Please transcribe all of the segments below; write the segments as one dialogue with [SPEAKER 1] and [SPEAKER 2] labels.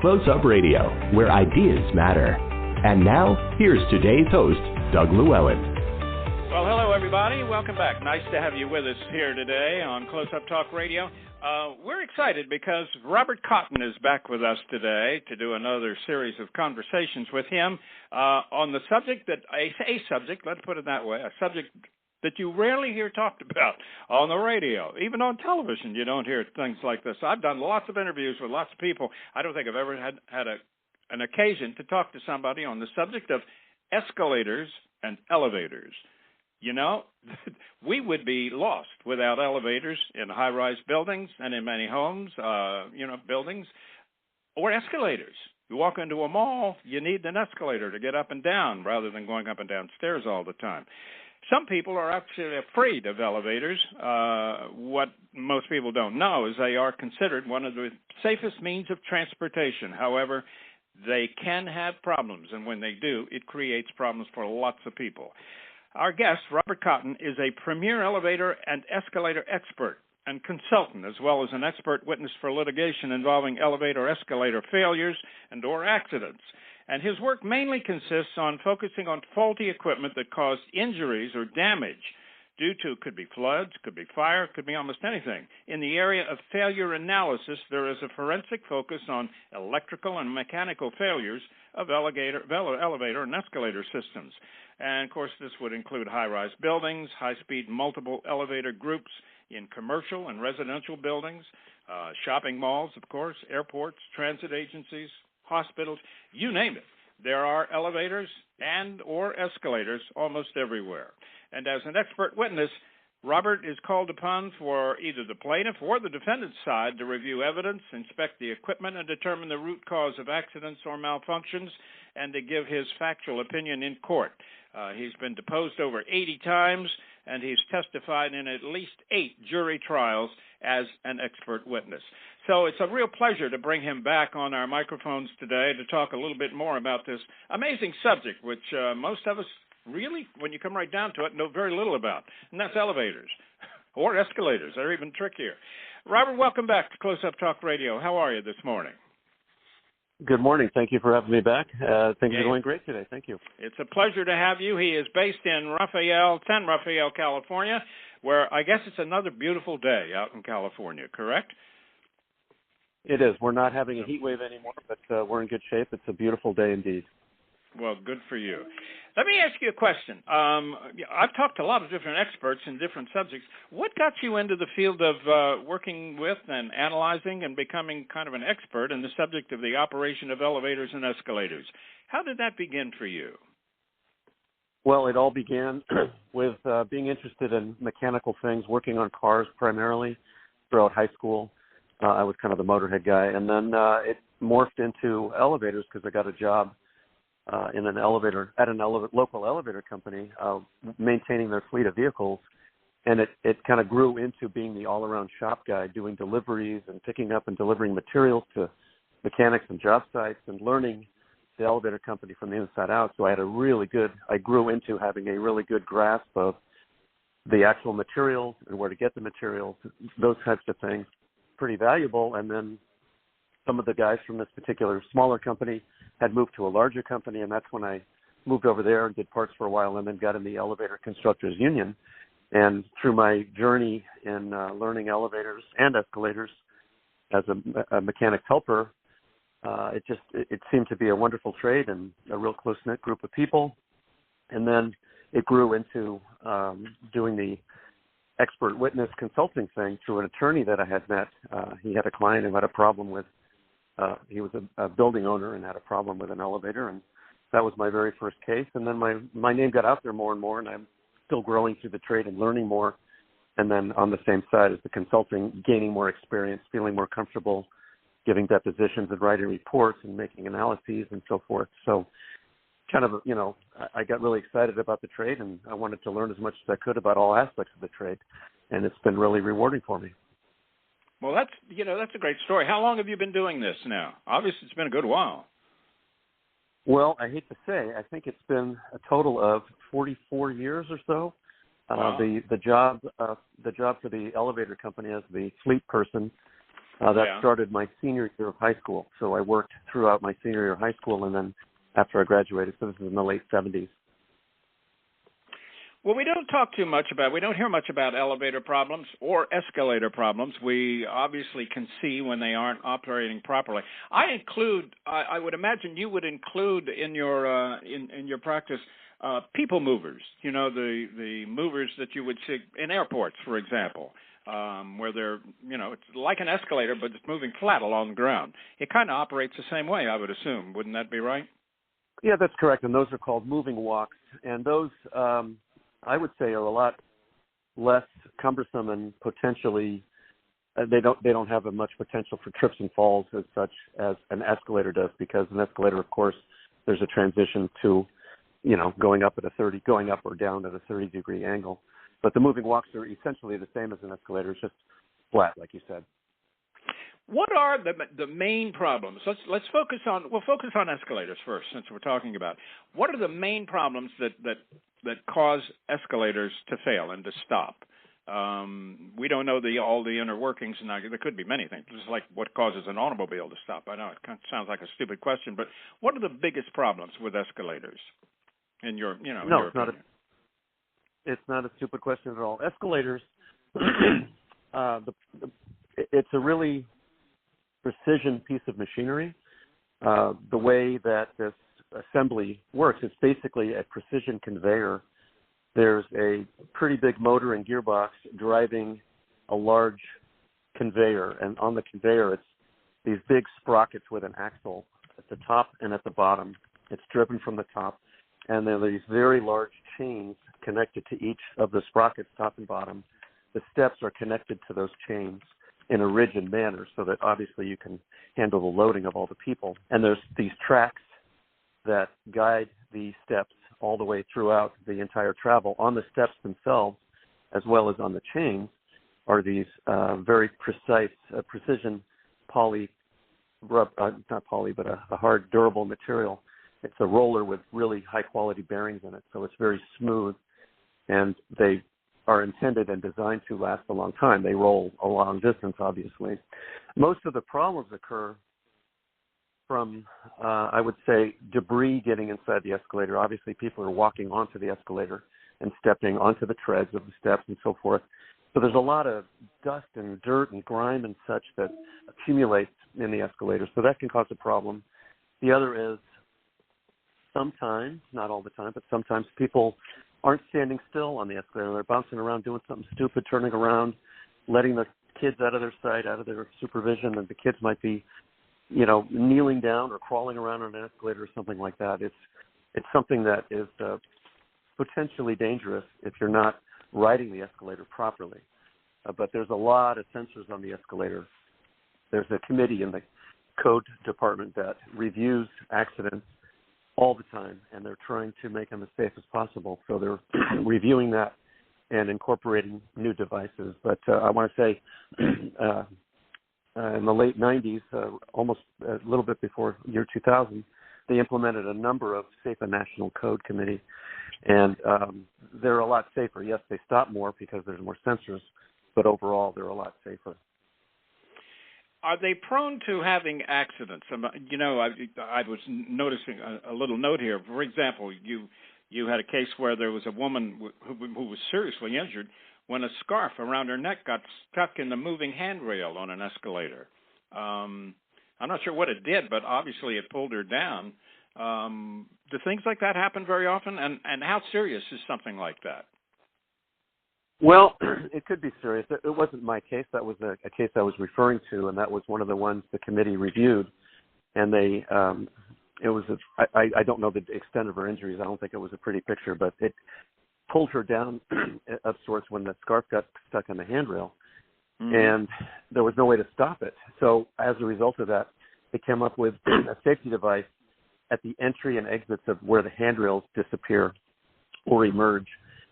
[SPEAKER 1] Close Up Radio, where ideas matter. And now, here's today's host, Doug Llewellyn.
[SPEAKER 2] Well, hello, everybody. Welcome back. Nice to have you with us here today on Close Up Talk Radio. We're excited because Robert Cotton is back with us today to do another series of conversations with him on the subject that, a subject, let's put it that way, a subject that you rarely hear talked about on the radio. Even on television, you don't hear things like this. I've done lots of interviews with lots of people. I don't think I've ever had an occasion to talk to somebody on the subject of escalators and elevators. You know, we would be lost without elevators in high-rise buildings and in many homes, buildings, or escalators. You walk into a mall, you need an escalator to get up and down rather than going up and down stairs all the time. Some people are actually afraid of elevators. What most people don't know is they are considered one of the safest means of transportation. However, they can have problems, and when they do, it creates problems for lots of people. Our guest, Robert Cotton, is a premier elevator and escalator expert and consultant, as well as an expert witness for litigation involving elevator or escalator failures and or accidents. And his work mainly consists on focusing on faulty equipment that cause injuries or damage due to, could be floods, could be fire, could be almost anything. In the area of failure analysis, there is a forensic focus on electrical and mechanical failures of elevator and escalator systems. And, of course, this would include high-rise buildings, high-speed multiple elevator groups in commercial and residential buildings, shopping malls, of course, airports, transit agencies, hospitals, you name it. There are elevators and or escalators almost everywhere. And as an expert witness, Robert is called upon for either the plaintiff or the defendant's side to review evidence, inspect the equipment, and determine the root cause of accidents or malfunctions, and to give his factual opinion in court. He's been deposed over 80 times, and he's testified in at least 8 jury trials as an expert witness. So it's a real pleasure to bring him back on our microphones today to talk a little bit more about this amazing subject, which most of us really, when you come right down to it, know very little about, and that's elevators or escalators. They're even trickier. Robert, welcome back to Close Up Talk Radio. How are you this morning?
[SPEAKER 3] Good morning. Thank you for having me back. Things are going great today. Thank you.
[SPEAKER 2] It's a pleasure to have you. He is based in San Rafael, California, where I guess it's another beautiful day out in California, correct?
[SPEAKER 3] It is. We're not having a heat wave anymore, but we're in good shape. It's a beautiful day indeed.
[SPEAKER 2] Well, good for you. Let me ask you a question. I've talked to a lot of different experts in different subjects. What got you into the field of working with and analyzing and becoming kind of an expert in the subject of the operation of elevators and escalators? How did that begin for you?
[SPEAKER 3] Well, it all began with being interested in mechanical things, working on cars primarily throughout high school. I was kind of the motorhead guy. And then it morphed into elevators because I got a job in an elevator at local elevator company, maintaining their fleet of vehicles, and it kind of grew into being the all-around shop guy, doing deliveries and picking up and delivering materials to mechanics and job sites, and learning the elevator company from the inside out. So I grew into having a really good grasp of the actual materials and where to get the materials, those types of things, pretty valuable. And then some of the guys from this particular smaller company had moved to a larger company, and that's when I moved over there and did parts for a while and then got in the Elevator Constructors Union. And through my journey in learning elevators and escalators as a mechanics helper, it seemed to be a wonderful trade and a real close-knit group of people. And then it grew into doing the expert witness consulting thing through an attorney that I had met. He had a client who had a problem with he was a building owner and had a problem with an elevator, and that was my very first case. And then my name got out there more and more, and I'm still growing through the trade and learning more. And then on the same side as the consulting, gaining more experience, feeling more comfortable, giving depositions and writing reports and making analyses and so forth. So kind of, I got really excited about the trade, and I wanted to learn as much as I could about all aspects of the trade, and it's been really rewarding for me.
[SPEAKER 2] Well, that's a great story. How long have you been doing this now? Obviously, it's been a good while.
[SPEAKER 3] Well, I hate to say, I think it's been a total of 44 years or so.
[SPEAKER 2] Wow.
[SPEAKER 3] The job for the elevator company as the fleet person That started my senior year of high school. So I worked throughout my senior year of high school, and then after I graduated, so this is in the late 70s.
[SPEAKER 2] Well, we don't hear much about elevator problems or escalator problems. We obviously can see when they aren't operating properly. I would imagine you would include in your practice people movers. You know, the movers that you would see in airports, for example, where they're, it's like an escalator, but it's moving flat along the ground. It kind of operates the same way, I would assume. Wouldn't that be right?
[SPEAKER 3] Yeah, that's correct. And those are called moving walks. And those, I would say, are a lot less cumbersome and potentially they don't have as much potential for trips and falls as such as an escalator does, because an escalator, of course, there's a transition to, going up or down at a 30-degree angle. But the moving walks are essentially the same as an escalator. It's just flat, like you said.
[SPEAKER 2] What are the main problems? Let's focus on escalators first, since we're talking about. What are the main problems that cause escalators to fail and to stop? We don't know all the inner workings, and there could be many things. Just like what causes an automobile to stop. I know it kind of sounds like a stupid question, but what are the biggest problems with escalators? In your,
[SPEAKER 3] no, it's not a stupid question at all. Escalators, it's a really precision piece of machinery. The way that this assembly works, it's basically a precision conveyor. There's a pretty big motor and gearbox driving a large conveyor, and on the conveyor it's these big sprockets with an axle at the top and at the bottom. It's driven from the top, and there are these very large chains connected to each of the sprockets, top and bottom. The steps are connected to those chains in a rigid manner so that obviously you can handle the loading of all the people. And there's these tracks that guide the steps all the way throughout the entire travel. On the steps themselves, as well as on the chains, are these very precise, precision a hard, durable material. It's a roller with really high-quality bearings in it, so it's very smooth, and they are intended and designed to last a long time. They roll a long distance, obviously. Most of the problems occur from, I would say, debris getting inside the escalator. Obviously, people are walking onto the escalator and stepping onto the treads of the steps and so forth. So there's a lot of dust and dirt and grime and such that accumulates in the escalator. So that can cause a problem. The other is sometimes, not all the time, but sometimes people aren't standing still on the escalator. They're bouncing around, doing something stupid, turning around, letting the kids out of their sight, out of their supervision, and the kids might be, kneeling down or crawling around on an escalator or something like that. It's something that is potentially dangerous if you're not riding the escalator properly. But there's a lot of sensors on the escalator. There's a committee in the code department that reviews accidents all the time, and they're trying to make them as safe as possible. So they're reviewing that and incorporating new devices. But I want to say in the late 90s, almost a little bit before year 2000, they implemented a number of SAFA National Code Committee, and they're a lot safer. Yes, they stop more because there's more sensors, but overall they're a lot safer.
[SPEAKER 2] Are they prone to having accidents? I was noticing a little note here. For example, you had a case where there was a woman who was seriously injured when a scarf around her neck got stuck in the moving handrail on an escalator. I'm not sure what it did, but obviously it pulled her down. Do things like that happen very often? And how serious is something like that?
[SPEAKER 3] Well, it could be serious. It wasn't my case. That was a case I was referring to, and that was one of the ones the committee reviewed. And I don't know the extent of her injuries. I don't think it was a pretty picture, but it pulled her down of sorts when the scarf got stuck on the handrail, and there was no way to stop it. So as a result of that, they came up with a safety device at the entry and exits of where the handrails disappear or emerge.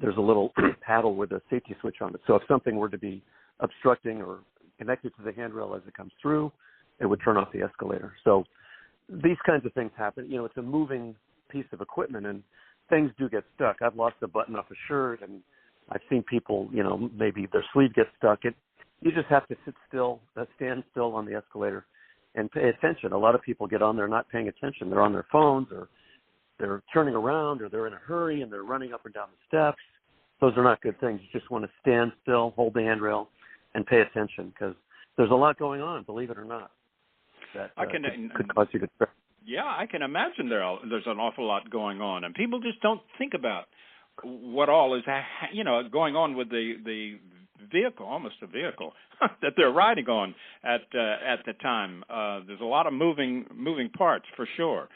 [SPEAKER 3] There's a little paddle with a safety switch on it. So if something were to be obstructing or connected to the handrail as it comes through, it would turn off the escalator. So these kinds of things happen. It's a moving piece of equipment, and things do get stuck. I've lost a button off a shirt, and I've seen people, maybe their sleeve gets stuck. you just have to stand still on the escalator and pay attention. A lot of people get on there not paying attention. They're on their phones, or they're turning around, or they're in a hurry and they're running up and down the steps. Those are not good things. You just want to stand still, hold the handrail, and pay attention, because there's a lot going on, believe it or not, that could cause you to trip.
[SPEAKER 2] Yeah, I can imagine there's an awful lot going on, and people just don't think about what all is, going on with the vehicle, almost a vehicle that they're riding on at the time. There's a lot of moving parts for sure,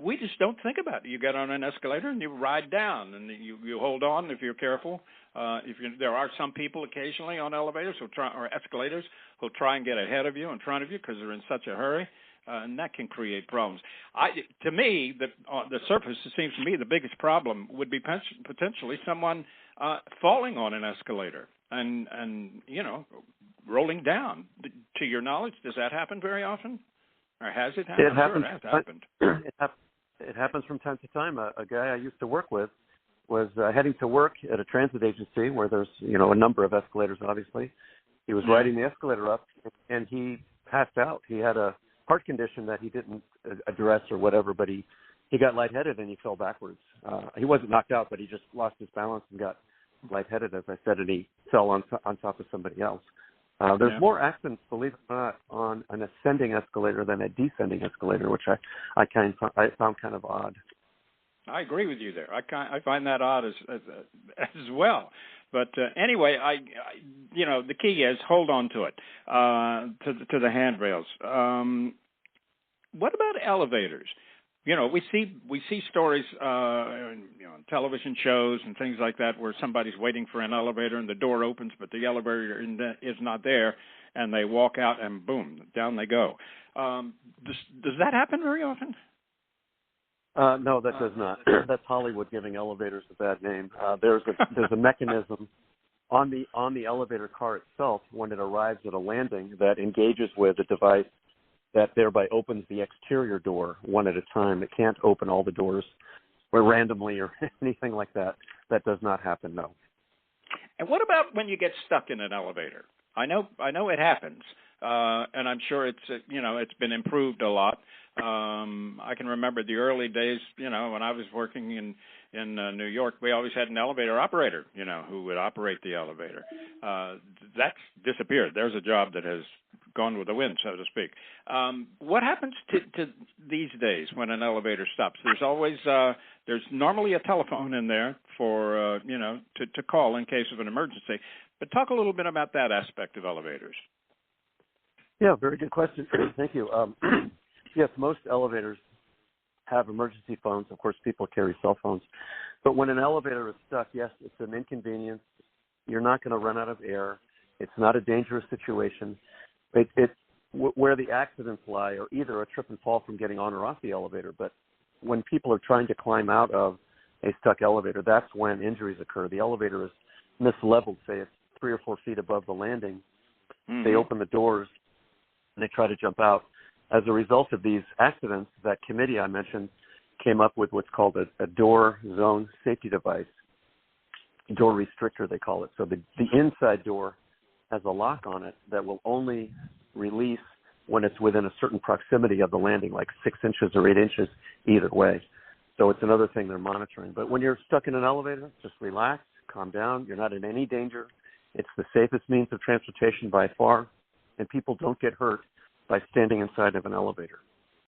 [SPEAKER 2] we just don't think about it. You get on an escalator and you ride down, and you hold on if you're careful. There are some people occasionally on elevators or escalators who'll try and get ahead of you, in front of you, because they're in such a hurry, and that can create problems. To me, the surface, it seems to me, the biggest problem would be potentially someone falling on an escalator and rolling down. To your knowledge, does that happen very often? Or has it happened?
[SPEAKER 3] It happens.
[SPEAKER 2] Sure, it has happened.
[SPEAKER 3] It happens from time to time. A guy I used to work with was heading to work at a transit agency where there's a number of escalators. Obviously, he was riding the escalator up, and he passed out. He had a heart condition that he didn't address or whatever, but he got lightheaded and he fell backwards. He wasn't knocked out, but he just lost his balance and got lightheaded, as I said, and he fell on top of somebody else. There's more accidents, believe it or not, on an ascending escalator than a descending escalator, which I found kind of odd.
[SPEAKER 2] I agree with you there. I find that odd as well. But anyway, the key is hold on to it, to the handrails. What about elevators? We see stories on television shows and things like that where somebody's waiting for an elevator and the door opens, but the elevator is not there, and they walk out and boom, down they go. Does that happen very often?
[SPEAKER 3] No, that does not. That's Hollywood giving elevators a bad name. There's a mechanism on the elevator car itself when it arrives at a landing that engages with a device that thereby opens the exterior door one at a time. It can't open all the doors or randomly or anything like that. That does not happen, no.
[SPEAKER 2] And what about when you get stuck in an elevator? I know it happens, and I'm sure it's been improved a lot. I can remember the early days, when I was working in New York, we always had an elevator operator, who would operate the elevator. That's disappeared. There's a job that has gone with the wind, so to speak. What happens to these days when an elevator stops? There's normally a telephone in there for to call in case of an emergency. But talk a little bit about that aspect of elevators.
[SPEAKER 3] Yeah, very good question. Thank you. Yes, most elevators have emergency phones. Of course, people carry cell phones. But when an elevator is stuck, yes, it's an inconvenience. You're not going to run out of air. It's not a dangerous situation. Where the accidents lie are either a trip and fall from getting on or off the elevator. But when people are trying to climb out of a stuck elevator, that's when injuries occur. The elevator is misleveled, say it's 3 or 4 feet above the landing. Mm-hmm. They open the doors and they try to jump out. As a result of these accidents, that committee I mentioned came up with what's called a door zone safety device, door restrictor they call it. So the inside door has a lock on it that will only release when it's within a certain proximity of the landing, like 6 inches or 8 inches either way. So it's another thing they're monitoring. But when you're stuck in an elevator, just relax, calm down. You're not in any danger. It's the safest means of transportation by far, and people don't get hurt by standing inside of an elevator.